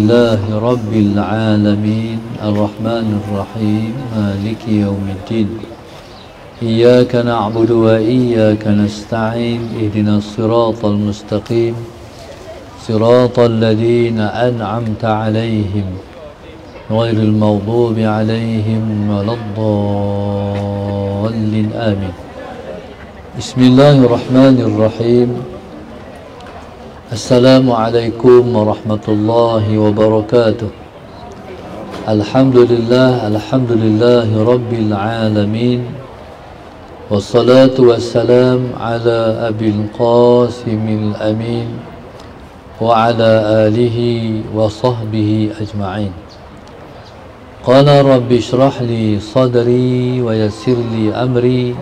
لله رب العالمين الرحمن الرحيم مالك يوم الدين إياك نعبد وإياك نستعين اهدنا الصراط المستقيم صراط الذين أنعمت عليهم غير المغضوب عليهم ولا الضالين آمين. بسم الله الرحمن الرحيم. Assalamualaikum warahmatullahi wabarakatuh. Alhamdulillahi rabbil alamin. Wassalatu wassalam ala abil qasimil amin wa ala alihi wa sahbihi ajma'in. Qala rabbi shrah li sadri wa yassir li amri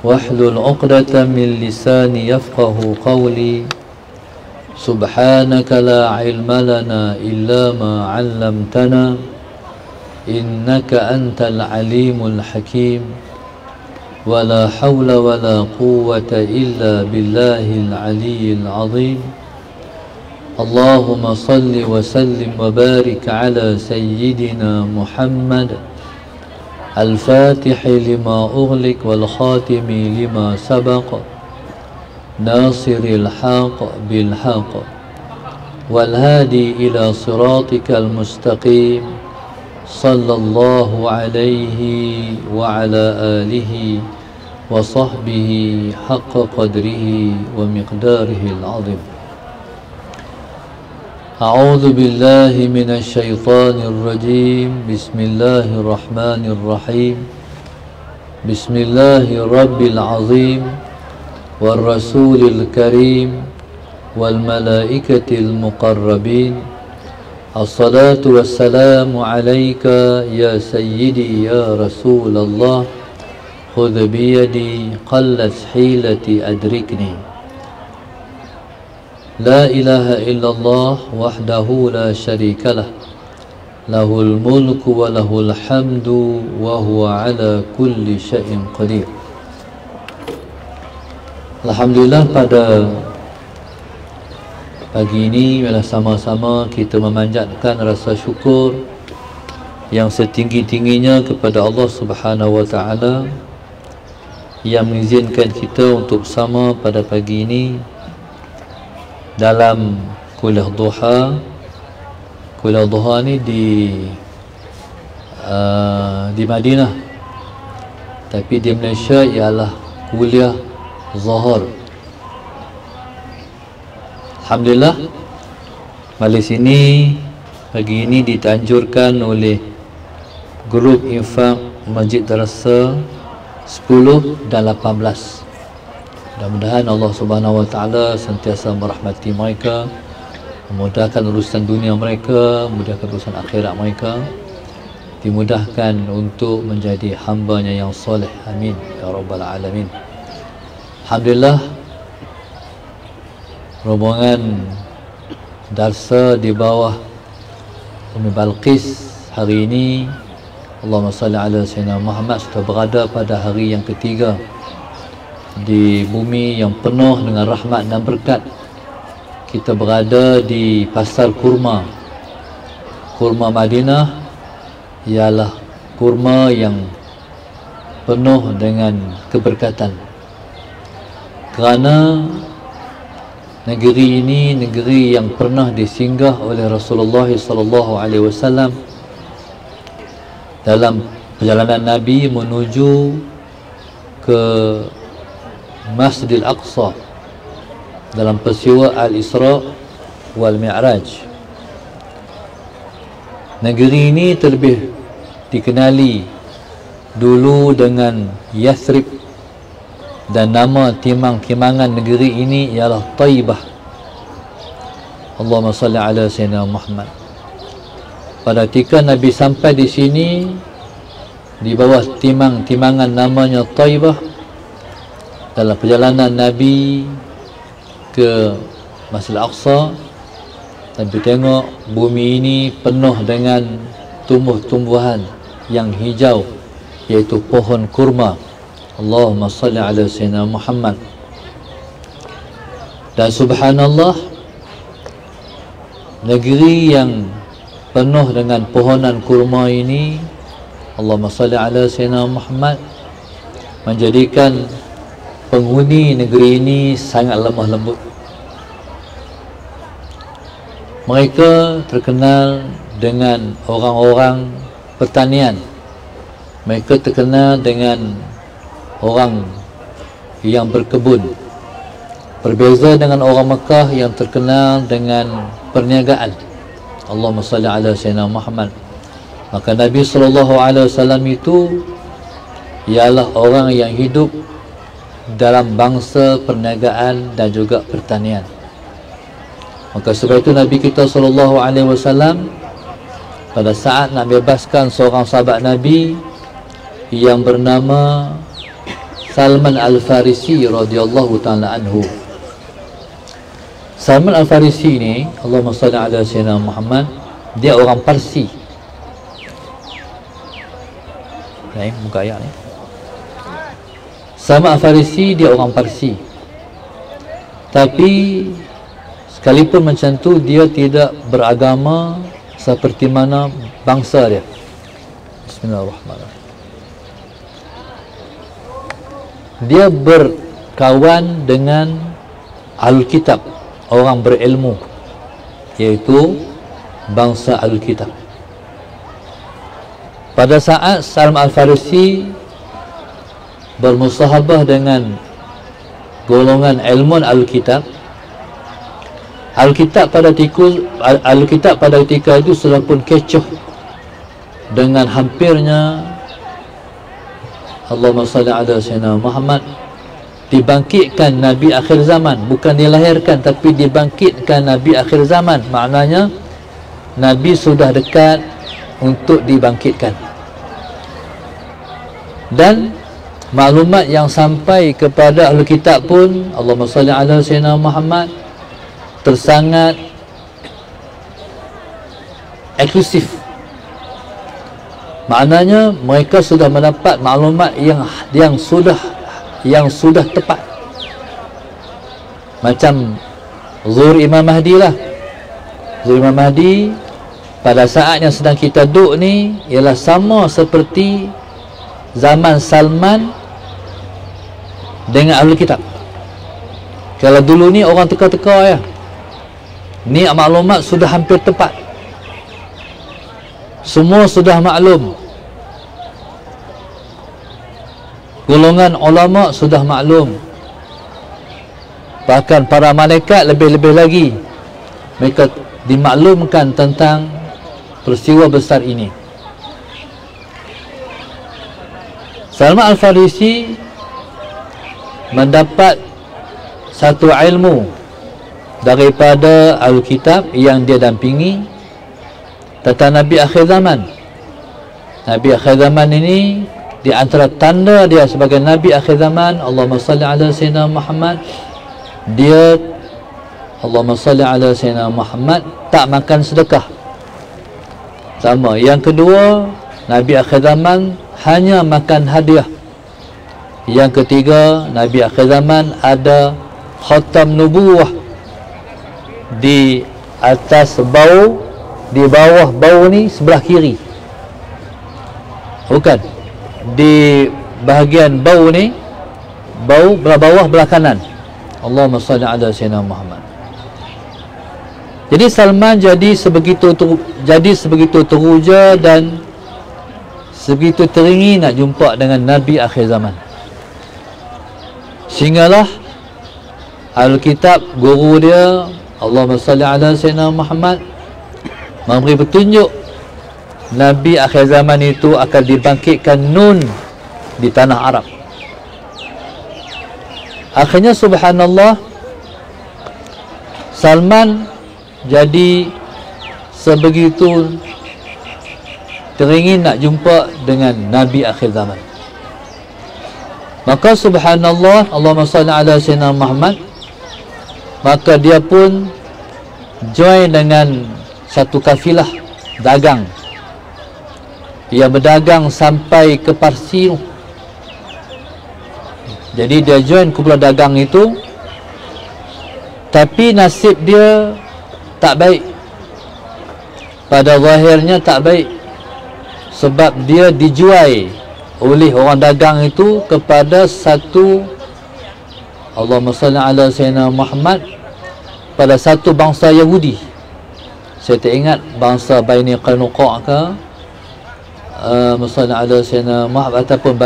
wahlul 'uqdatam min lisani yafqahu qawli. Subhanaka la ilma lana illa ma 'allamtana innaka antal alimul hakim wa la hawla wa la quwwata illa billahil aliyyil azim. Allahumma salli wa sallim wa barik ala sayyidina Muhammad al-fatihi lima ughliq wal khatimi lima sabaq ناصر الحق بالحق والهادي إلى صراطك المستقيم صلى الله عليه وعلى آله وصحبه حق قدره ومقداره العظيم. أعوذ بالله من الشيطان الرجيم. بسم الله الرحمن الرحيم. بسم الله رب العظيم والرسول الكريم والملائكة المقربين. الصلاة والسلام عليك يا سيدي يا رسول الله خذ بيدي قلت حيلتي أدركني. لا إله إلا الله وحده لا شريك له له الملك وله الحمد وهو على كل شيء قدير. Alhamdulillah, pada pagi ini bila sama-sama kita memanjatkan rasa syukur yang setinggi-tingginya kepada Allah Subhanahu wa taala yang mengizinkan kita untuk bersama pada pagi ini dalam kuliah duha. Kuliah duha ni di Madinah, tapi di Malaysia ialah kuliah Zuhur. Alhamdulillah, majlis ini pagi ini ditanjurkan oleh grup infak Masjid Darasa 10 dan 18. Mudah-mudahan Allah Subhanahu wa taala sentiasa merahmati mereka, memudahkan urusan dunia mereka, memudahkan urusan akhirat mereka, dimudahkan untuk menjadi hamba-Nya yang soleh. Amin ya rabbal alamin. Alhamdulillah, rombongan darsa di bawah Umi Balqis hari ini, Allahumma salli ala Sayyidina Muhammad, sudah berada pada hari yang ketiga di bumi yang penuh dengan rahmat dan berkat. Kita berada di pasar kurma. Kurma Madinah ialah kurma yang penuh dengan keberkatan, kerana negeri ini negeri yang pernah disinggah oleh Rasulullah SAW dalam perjalanan Nabi menuju ke Masjidil Aqsa dalam peristiwa Al-Isra wal Mi'raj. Negeri ini terlebih dikenali dulu dengan Yathrib, dan nama timang-kimangan negeri ini ialah Taibah. Allahumma salli ala Sayyidina Muhammad. Pada ketika Nabi sampai di sini, di bawah timang-timangan namanya Taibah, dalam perjalanan Nabi ke Masjidil Aqsa, Nabi tengok bumi ini penuh dengan tumbuh-tumbuhan yang hijau, iaitu pohon kurma. Allahumma salli ala Sayyidina Muhammad. Dan subhanallah, negeri yang penuh dengan pohonan kurma ini, Allahumma salli ala Sayyidina Muhammad, menjadikan penghuni negeri ini sangat lemah lembut. Mereka terkenal dengan orang-orang pertanian. Mereka terkenal dengan orang yang berkebun. Berbeza dengan orang Mekah yang terkenal dengan perniagaan. Allahumma salli ala Sayyidina Muhammad. Maka Nabi SAW itu ialah orang yang hidup dalam bangsa perniagaan dan juga pertanian. Maka sebab itu Nabi kita SAW pada saat nak bebaskan seorang sahabat Nabi yang bernama Salman Al-Farisi radhiyallahu ta'ala anhu. Salman Al-Farisi ni, Allahumma salli ala Sayyidina Muhammad, dia orang Parsi. Muka ayat ni. Salman Al-Farisi dia orang Parsi. Tapi sekalipun macam tu, dia tidak beragama seperti mana bangsa dia. Bismillahirrahmanirrahim. Dia berkawan dengan Ahlul Kitab, orang berilmu, iaitu bangsa Ahlul Kitab. Pada saat Salman Al-Farisi bermusahabah dengan golongan ilmuwan Ahlul Kitab, Alkitab pada ketika itu sudah pun kecoh dengan hampirnya Allahumma salli ala Sayyidina Muhammad, dibangkitkan Nabi akhir zaman. Bukan dilahirkan, tapi dibangkitkan Nabi akhir zaman. Maknanya Nabi sudah dekat untuk dibangkitkan. Dan maklumat yang sampai kepada ahli kitab pun, Allahumma salli ala Sayyidina Muhammad, tersangat eksklusif. Maknanya mereka sudah mendapat maklumat yang sudah tepat. Macam Zuhur Imam Mahdi lah. Zuhur Imam Mahdi pada saat yang sedang kita duduk ni ialah sama seperti zaman Salman dengan ahli kitab. Kalau dulu ni orang teka-teka ya, ni maklumat sudah hampir tepat, semua sudah maklum, golongan ulama sudah maklum, bahkan para malaikat lebih-lebih lagi mereka dimaklumkan tentang peristiwa besar ini. Salman Al-Farisi mendapat satu ilmu daripada Alkitab yang dia dampingi tentang Nabi akhir zaman. Nabi akhir zaman ini, di antara tanda dia sebagai Nabi akhir zaman, Allahumma salli ala Sayyidina Muhammad, dia Allahumma salli ala Sayyidina Muhammad tak makan sedekah. Sama. Yang kedua, Nabi akhir zaman hanya makan hadiah. Yang ketiga, Nabi akhir zaman ada khatam nubuwah di atas bau, di bawah bau ni sebelah kiri, bukan di bahagian bau ni, bau belah bawah belah kanan. Allahumma salli ala Sayyidina Muhammad. Jadi Salman jadi sebegitu teruja dan sebegitu teringin nak jumpa dengan Nabi akhir zaman, sehinggalah Alkitab, guru dia Allahumma salli ala Sayyidina Muhammad, memberi petunjuk Nabi akhir zaman itu akan dibangkitkan nun di tanah Arab. Akhirnya subhanallah, Salman jadi sebegitu teringin nak jumpa dengan Nabi akhir zaman. Maka subhanallah, Allahumma salli ala Sayyidina Muhammad, maka dia pun join dengan satu kafilah dagang yang berdagang sampai ke Parsi. Jadi dia join kumpulan dagang itu, tapi nasib dia tak baik. pada zahirnya tak baik, sebab dia dijual oleh orang dagang itu kepada satu, Allahumma salli ala sayyidina Muhammad, pada satu bangsa Yahudi. Saya tak ingat bangsa Bani Qanuqa' ke Musalli ala sayyidina Muhammad ataupun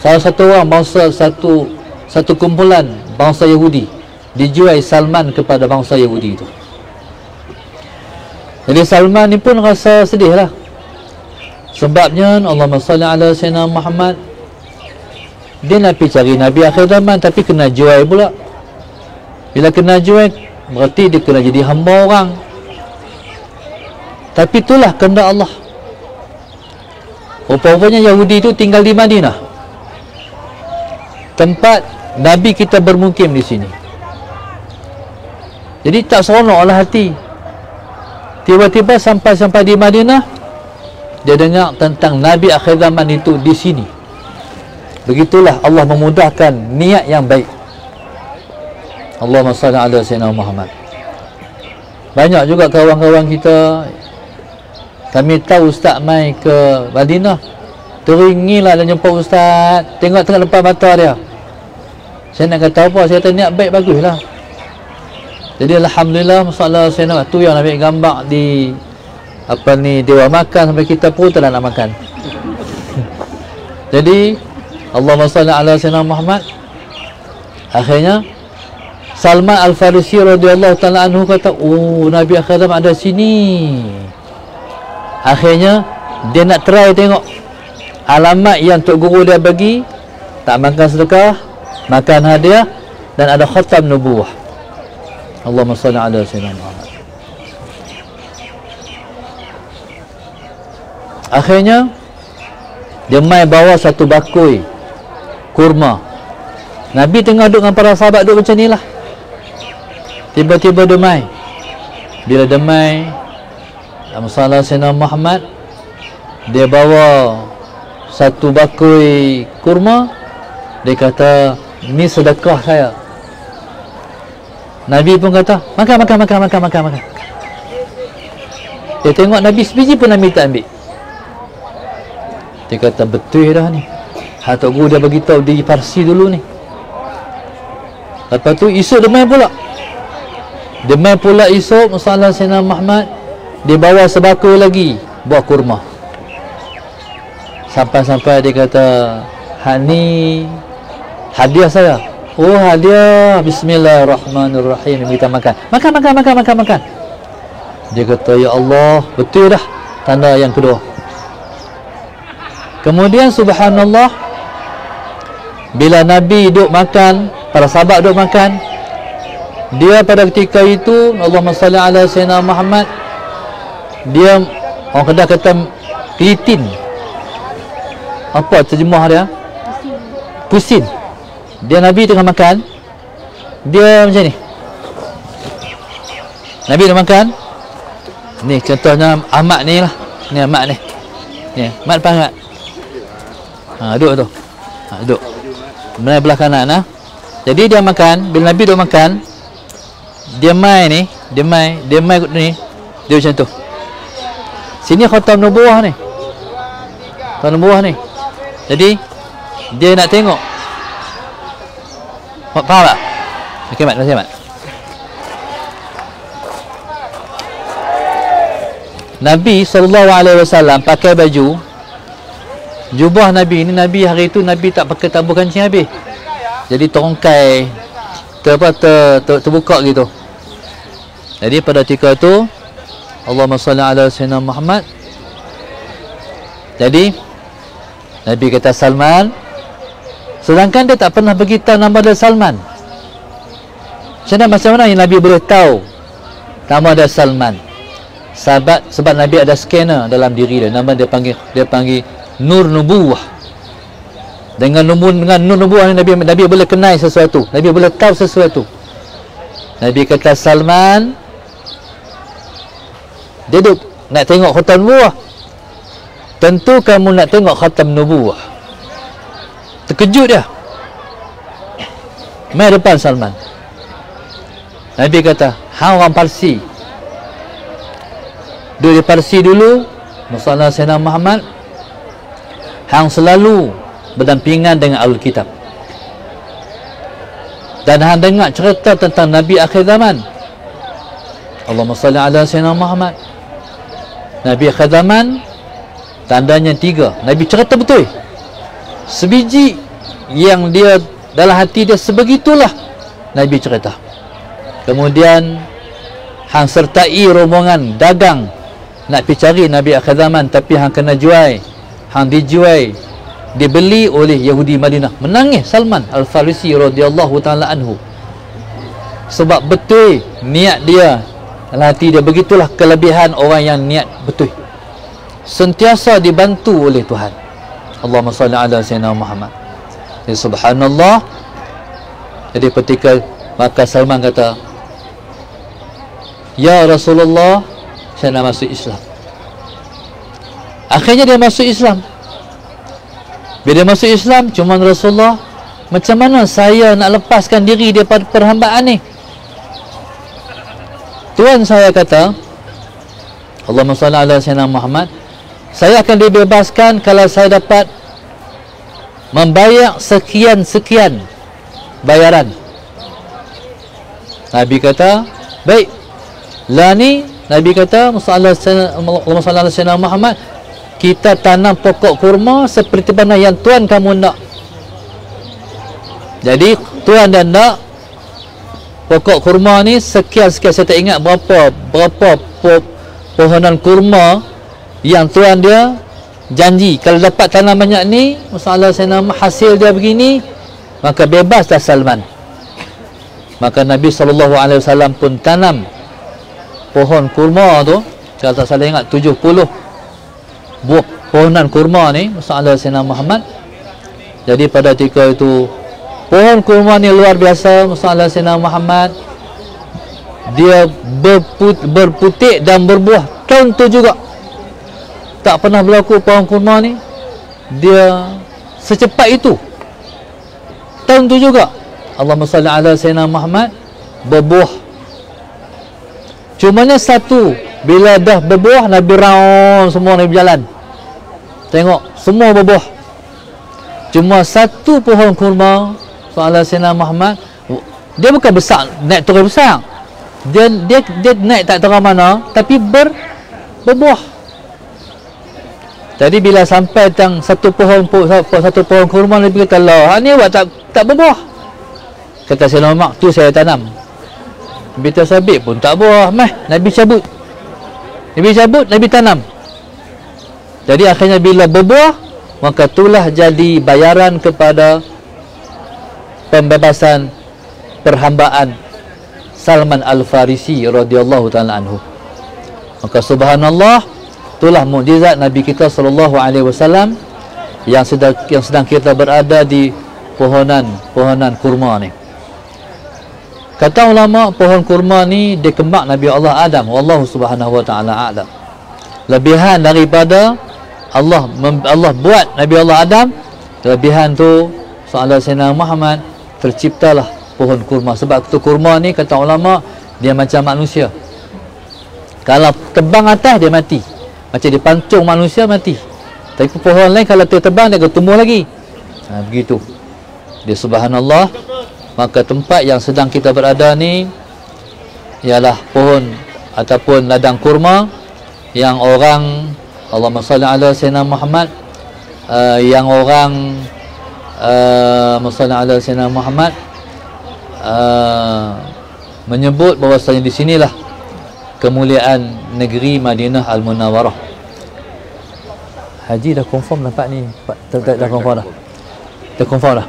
salah satu orang bangsa, satu kumpulan bangsa Yahudi dijual Salman kepada bangsa Yahudi itu. Jadi Salman ni pun rasa sedih lah, sebabnya Allahumma salli ala sayyidina Muhammad, dia nak pergi cari Nabi akhir zaman tapi kena jual pula. Bila kena jual berarti dia kena jadi hamba orang. Tapi itulah kehendak Allah. Rupanya Yahudi itu tinggal di Madinah, tempat Nabi kita bermukim di sini. Jadi tak seronoklah hati. Tiba-tiba sampai di Madinah, dia dengar tentang Nabi akhir zaman itu di sini. Begitulah Allah memudahkan niat yang baik. Allahumma salli ala sayyidina Muhammad. Banyak juga kawan-kawan kita, kami tahu ustaz mai ke Madinah, teringilah dia jumpa ustaz, tengok depan mata dia. Saya nak kata apa? Saya kata niat baik baguslah. Jadi alhamdulillah, masalah saya nak tu yang ambil gambar di apa ni dewan makan sampai kita pun tak nak makan. Jadi Allahumma salli ala sayyidina Muhammad. Akhirnya Salman Al-Farisi radhiyallahu taala anhu kata, "Oh, Nabi akhir zaman ada sini." Akhirnya dia nak try tengok alamat yang tok guru dia bagi, tak makan sedekah, makan hadiah dan ada khatam nubuwah. Allahumma salli ala sayyidina Muhammad. Akhirnya dia mai bawa satu bakul kurma. Nabi tengah duduk dengan para sahabat, duduk macam ni lah. Tiba-tiba dia mai. Bila dia mai, Salam Sayyidina Muhammad, dia bawa satu bakul kurma. Dia kata, ni sedekah saya. Nabi pun kata, makan. Dia tengok Nabi sebiji pun Nabi tak ambil. Dia kata, betul dah ni. Tok guru dia beritahu di Parsi dulu ni. Lepas tu esok dia main pula. Dia main pula esok, Salam Sayyidina Muhammad, dia bawa sebakul lagi buah kurma. Sampai-sampai dia kata, hak ni hadiah saya. Oh, hadiah. Bismillahirrahmanirrahim. Kita makan. Makan. Dia kata, ya Allah, betul dah. Tanda yang kedua. Kemudian subhanallah, bila Nabi duduk makan, para sahabat duduk makan, dia pada ketika itu, Allahumma salli ala sayyidina Muhammad, dia orang Kedah kata kelitin. Apa terjemah dia? Pusin. Dia Nabi tengah makan, dia macam ni. Nabi tengah makan. Ni contohnya Ahmad ni lah. Ni Ahmad ni. Ni Ahmad depan Ahmad. Duduk tu. Duduk. Belah kanan lah. Jadi dia makan, bila Nabi duduk makan, dia mai ni, dia mai ni, dia macam tu. Sini khatam nubuwah ni. Khatam nubuwah ni. Jadi dia nak tengok. Faham tak? Okey, Mat, terima kasih, Mat. Nabi SAW pakai baju jubah Nabi ni. Nabi hari itu Nabi tak pakai tabuh kancing habis. Jadi terongkai, terbuka gitu. Jadi pada ketika itu, Allahumma salli ala sayyidina Muhammad. Jadi Nabi kata Salman, sedangkan dia tak pernah beritahu nama dia Salman. Macam mana yang Nabi boleh tahu nama dia Salman? Sebab Nabi ada scanner dalam diri dia. Nama dia panggil Nur Nubuwah. Dengan nur Nubuwah ni Nabi boleh kenal sesuatu. Nabi boleh tahu sesuatu. Nabi kata Salman, dia duduk nak tengok khatam nubuwah. Tentu kamu nak tengok khatam nubuwah. Terkejut dia. Mai depan Salman. Nabi kata, hang orang Parsi, duduk di Parsi dulu, masalah Sayyidina Muhammad, hang selalu berdampingan dengan Ahlul Kitab, dan hang dengar cerita tentang Nabi akhir zaman. Allahumma salli ala Sayyidina Muhammad. Nabi akhir zaman tandanya 3. Nabi cerita betul, sebiji yang dia dalam hati dia sebegitulah Nabi cerita. Kemudian hang sertai rombongan dagang nak pergi cari Nabi akhir zaman, tapi hang kena jual, hang dijual, dibeli oleh Yahudi Madinah. Menangis Salman Al-Farisi radhiyallahu taala anhu, sebab betul niat dia dalam hati dia. Begitulah kelebihan orang yang niat betul, sentiasa dibantu oleh Tuhan. Allahumma salli ala Sayyidina Muhammad. Jadi subhanallah. Jadi ketika maka Salman kata, ya Rasulullah, saya nak masuk Islam. Akhirnya dia masuk Islam. Bila dia masuk Islam, cuma Rasulullah, macam mana saya nak lepaskan diri daripada perhambaan ni? Tuan saya kata, Allahumma salli ala Sayyidina Muhammad, saya akan dibebaskan kalau saya dapat membayar sekian-sekian bayaran. Nabi kata, baik. Lah ni Nabi kata, Allahumma salli ala Sayyidina Muhammad, kita tanam pokok kurma seperti mana yang Tuan kamu nak. Jadi Tuan dan nak pokok kurma ni sekian-sekian, saya tak ingat berapa pohonan kurma yang Tuan dia janji kalau dapat tanam banyak ni, masalah saya nama hasil dia begini, maka bebaslah Salman. Maka Nabi SAW pun tanam pohon kurma tu, kalau tak salah ingat 70 buah pohonan kurma ni, masalah Sayyidina Muhammad. Jadi pada ketika itu pohon kurma ni luar biasa, masalah Sayyidina Muhammad. Dia berputik dan berbuah tahun tu juga. Tak pernah berlaku pohon kurma ni dia secepat itu. Tahun tu juga Allahumma salli ala Sayyidina Muhammad berbuah. Cumanya satu, bila dah berbuah, Nabi round semua, Nabi berjalan tengok semua berbuah. Cuma satu pohon kurma soalan Sayyidina Muhammad, dia bukan besar, naik turun besar, dia naik tak tahu mana, tapi berbuah. Jadi bila sampai tang satu pohon kurma, Nabi kata, Allah, ni buat tak berbuah. Kata Sayyidina Muhammad, tu saya tanam. Nabi tersabit pun tak buah, Nabi cabut, Nabi tanam. Jadi akhirnya bila berbuah, maka itulah jadi bayaran kepada pembebasan perhambaan Salman Al-Farisi radhiyallahu taala anhu. Maka subhanallah, itulah mukjizat Nabi kita sallallahu alaihi wasallam yang sedang kita berada di pohonan kurma ni. Kata ulama, pohon kurma ni dikembang Nabi Allah Adam, wallahu subhanahu wa ta'ala a'lam. Lebihan daripada Allah buat Nabi Allah Adam, kelebihan tu soalan Sayyidina Muhammad, terciptalah pohon kurma. Sebab tu kurma ni kata ulama, dia macam manusia. Kalau tebang atas dia mati, macam dipancung manusia mati. Tapi pohon lain kalau dia tebang dia akan tumbuh lagi. Begitu. Dia subhanallah. Maka tempat yang sedang kita berada ni ialah pohon ataupun ladang kurma yang orang, Allahumma salli ala Sayyidina Muhammad, yang orang Sallallahu alaihi wasallam Muhammad menyebut bahawasanya di sinilah kemuliaan negeri Madinah Al-Munawwarah. Haji dah confirm tempat ni, dah confirm dah. Dah confirm dah.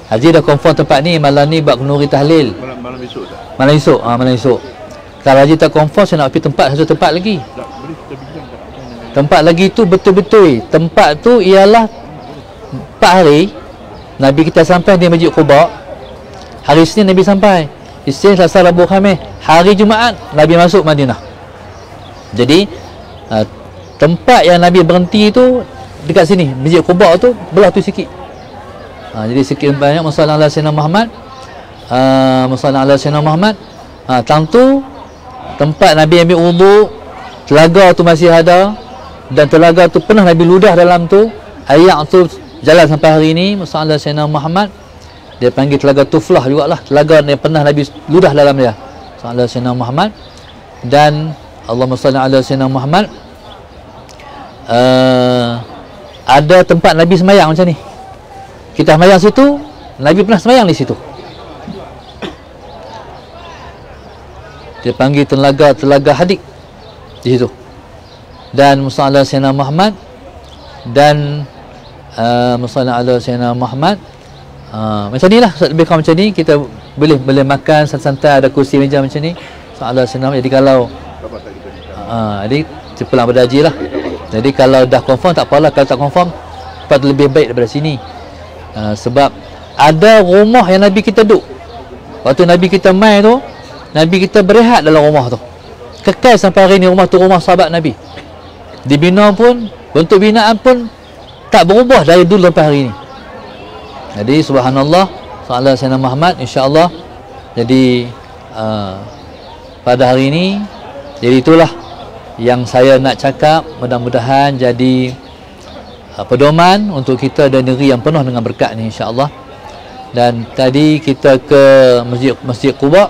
Haji dah confirm tempat ni, malam ni buat kenduri tahlil. Malam esok tak? Malam esok, malam esok. Kalau Haji tak confirm, saya nak pergi satu tempat lagi. Tak, boleh kita bincang tak? Tempat lagi tu betul-betul. Tempat tu ialah 4 hari Nabi kita sampai di Masjid Quba. Hari Isnin Nabi sampai. Isnin, Selasa, Rabu, Khamis. Hari Jumaat Nabi masuk Madinah. Jadi tempat yang Nabi berhenti tu dekat sini, Masjid Quba tu belah tu sikit. Jadi sikit banyak masalah ala Sayyidina Muhammad. Masalah ala Sayyidina Muhammad. Tang tu tempat Nabi ambil wuduk, telaga tu masih ada, dan telaga tu pernah Nabi ludah dalam tu. Air tu jalan sampai hari ini. Masalah Sayyidina Muhammad, dia panggil telaga Tuflah jugalah, telaga yang pernah Nabi ludah dalam dia. Masalah Sayyidina Muhammad. Dan Allahumma salli ala Sayyidina Muhammad, ada tempat Nabi semayang macam ni. Kita semayang situ, Nabi pernah semayang di situ. Dia panggil telaga Hadik di situ. Dan musalla Sayyidina Muhammad, dan musalla ala Sayyidina Muhammad, macam ni lah, lebih kurang macam ni. Kita boleh makan santai-santai, ada kursi meja macam ni. Musalla Sayyidina Muhammad. Jadi kalau jadi cepulang pada haji lah. Jadi kalau dah confirm tak apalah, kalau tak confirm tempat lebih baik daripada sini. Sebab ada rumah yang Nabi kita duduk. Waktu Nabi kita mai tu, Nabi kita berehat dalam rumah tu. Kekal sampai hari ni rumah tu rumah sahabat Nabi. Dibina pun, bentuk binaan pun tak berubah dari dulu sampai hari ni. Jadi subhanallah, soalan Sayyidina Muhammad, insya-Allah. Jadi pada hari ini, jadi itulah yang saya nak cakap. Mudah-mudahan jadi pedoman untuk kita dan negeri yang penuh dengan berkat ni, insya-Allah. Dan tadi kita ke Masjid Quba.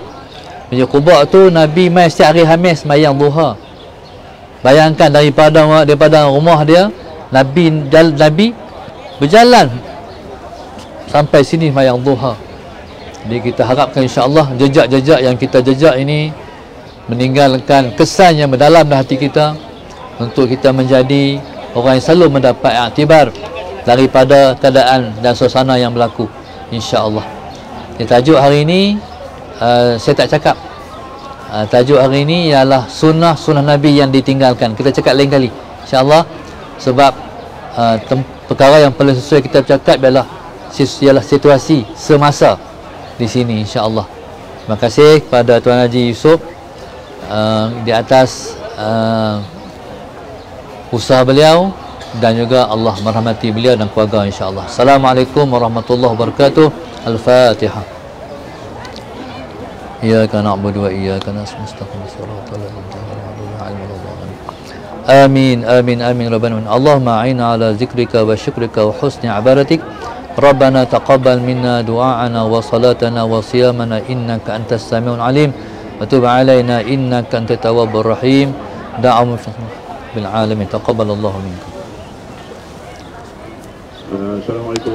Masjid Quba tu Nabi mai setiap hari Khamis sembahyang duha. Bayangkan daripada rumah dia, Nabi berjalan sampai sini sembahyang duha. Jadi kita harapkan insya-Allah jejak-jejak yang kita jejak ini meninggalkan kesan yang mendalam dalam hati kita, untuk kita menjadi orang yang selalu mendapat iktibar daripada keadaan dan suasana yang berlaku, insya-Allah. Tajuk hari ini saya tak cakap. Tajuk hari ini ialah sunnah Nabi yang ditinggalkan. Kita cakap lain kali, insya-Allah. Sebab perkara yang paling sesuai kita bercakap ialah situasi semasa di sini, insya-Allah. Terima kasih kepada Tuan Haji Yusof di atas usaha beliau, dan juga Allah merahmati beliau dan keluarga, insya-Allah. Assalamualaikum warahmatullahi wabarakatuh. Al-Fatihah. Iyyaka na'budu wa iyyaka nasta'in. Shiratal ladzina an'amta 'alaihim. Amin rabbana. Allahumma a'inna ala zikrika wa syukrika wa husni ibadatik. Rabbana taqabbal minna du'aana wa salatana wa siyamana innaka antas samiul alim. Wa tub 'alaina innaka antat tawwabur rahim. Da'amu bil alamin. Taqabbalallahu minkum. Assalamualaikum.